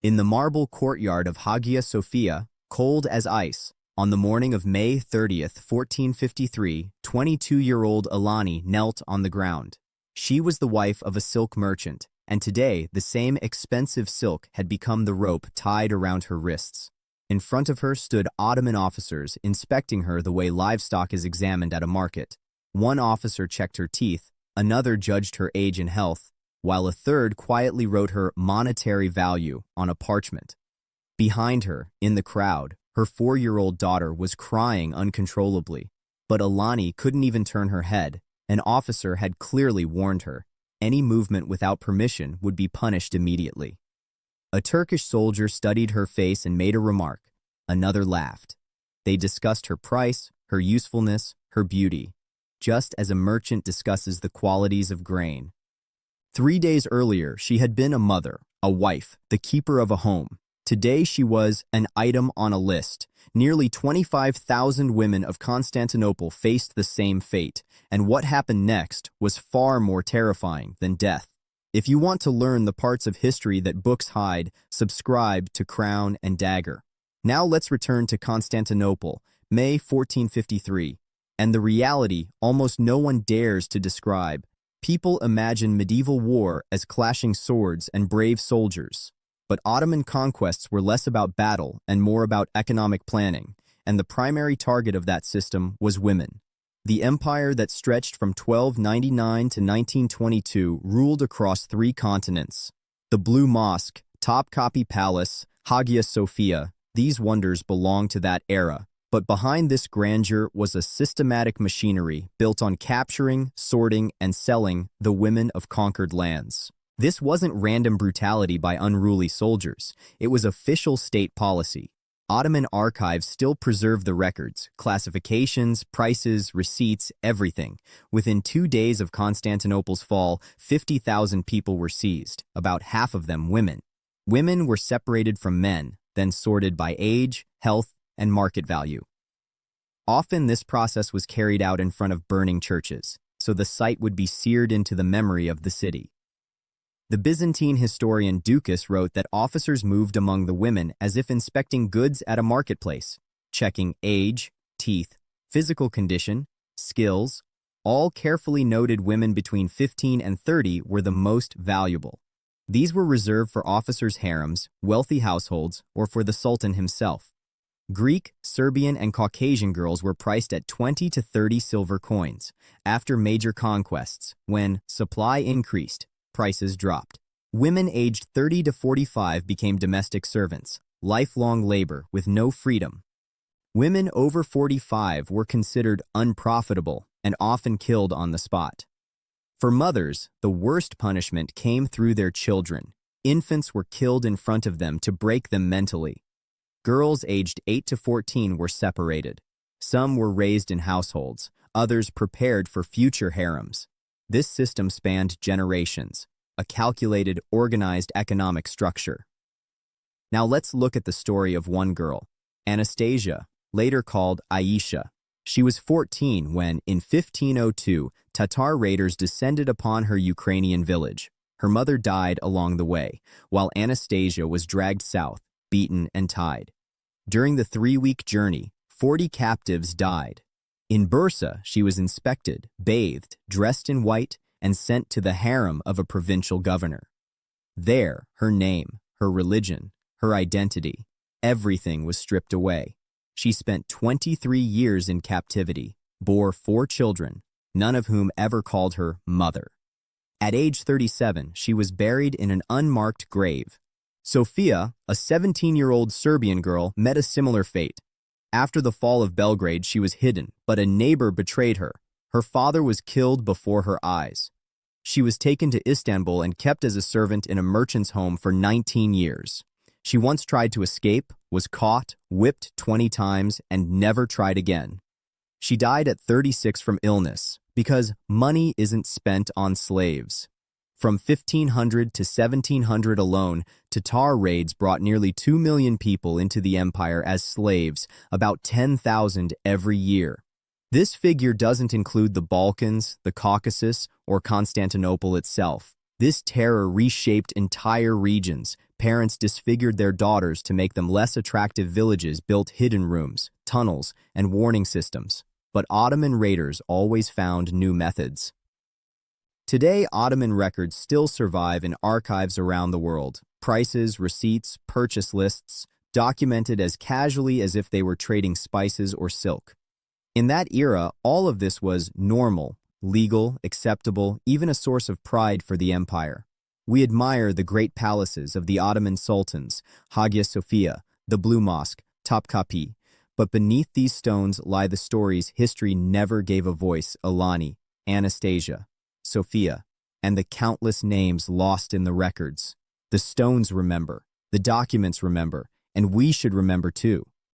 In the marble courtyard of Hagia Sophia, cold as ice, on the morning of May 30th, 1453, 22-year-old Alani knelt on the ground. She was the wife of a silk merchant, and today the same expensive silk had become the rope tied around her wrists. In front of her stood Ottoman officers inspecting her the way livestock is examined at a market. One officer checked her teeth, another judged her age and health, while a third quietly wrote her monetary value on a parchment. Behind her, in the crowd, her 4-year-old daughter was crying uncontrollably, but Alani couldn't even turn her head. An officer had clearly warned her. Any movement without permission would be punished immediately. A Turkish soldier studied her face and made a remark. Another laughed. They discussed her price, her usefulness, her beauty, just as a merchant discusses the qualities of grain. 3 days earlier, she had been a mother, a wife, the keeper of a home. Today she was an item on a list. Nearly 25,000 women of Constantinople faced the same fate, and what happened next was far more terrifying than death. If you want to learn the parts of history that books hide, subscribe to Crown and Dagger. Now let's return to Constantinople, May 1453, and the reality almost no one dares to describe. People imagine medieval war as clashing swords and brave soldiers. But Ottoman conquests were less about battle and more about economic planning, and the primary target of that system was women. The empire that stretched from 1299 to 1922 ruled across 3 continents. The Blue Mosque, Topkapi Palace, Hagia Sophia, these wonders belonged to that era. But behind this grandeur was a systematic machinery built on capturing, sorting, and selling the women of conquered lands. This wasn't random brutality by unruly soldiers. It was official state policy. Ottoman archives still preserve the records, classifications, prices, receipts, everything. Within 2 days of Constantinople's fall, 50,000 people were seized, about half of them women. Women were separated from men, then sorted by age, health, and market value. Often this process was carried out in front of burning churches, so the site would be seared into the memory of the city. The Byzantine historian Ducas wrote that officers moved among the women as if inspecting goods at a marketplace, checking age, teeth, physical condition, skills. All carefully noted women between 15 and 30 were the most valuable. These were reserved for officers' harems, wealthy households, or for the Sultan himself. Greek, Serbian, and Caucasian girls were priced at 20 to 30 silver coins. After major conquests, when supply increased, prices dropped. Women aged 30 to 45 became domestic servants, lifelong labor with no freedom. Women over 45 were considered unprofitable and often killed on the spot. For mothers, the worst punishment came through their children. Infants were killed in front of them to break them mentally. Girls aged 8 to 14 were separated. Some were raised in households, others prepared for future harems. This system spanned generations, a calculated, organized economic structure. Now let's look at the story of one girl, Anastasia, later called Aisha. She was 14 when, in 1502, Tatar raiders descended upon her Ukrainian village. Her mother died along the way, while Anastasia was dragged south, beaten and tied. During the 3-week journey, 40 captives died. In Bursa, she was inspected, bathed, dressed in white, and sent to the harem of a provincial governor. There, her name, her religion, her identity, everything was stripped away. She spent 23 years in captivity, bore 4 children, none of whom ever called her mother. At age 37, she was buried in an unmarked grave. Sofia, a 17-year-old Serbian girl, met a similar fate. After the fall of Belgrade, she was hidden, but a neighbor betrayed her. Her father was killed before her eyes. She was taken to Istanbul and kept as a servant in a merchant's home for 19 years. She once tried to escape, was caught, whipped 20 times, and never tried again. She died at 36 from illness, because money isn't spent on slaves. From 1500 to 1700 alone, Tatar raids brought nearly 2 million people into the empire as slaves, about 10,000 every year. This figure doesn't include the Balkans, the Caucasus, or Constantinople itself. This terror reshaped entire regions, Parents disfigured their daughters to make them less attractive. Villages built hidden rooms, tunnels, and warning systems. But Ottoman raiders always found new methods. Today, Ottoman records still survive in archives around the world. Prices, receipts, purchase lists, documented as casually as if they were trading spices or silk. In that era, all of this was normal, legal, acceptable, even a source of pride for the empire. We admire the great palaces of the Ottoman sultans, Hagia Sophia, the Blue Mosque, Topkapi, but beneath these stones lie the stories history never gave a voice: Alani, Anastasia, Sophia, and the countless names lost in the records. The stones remember, the documents remember, and we should remember too.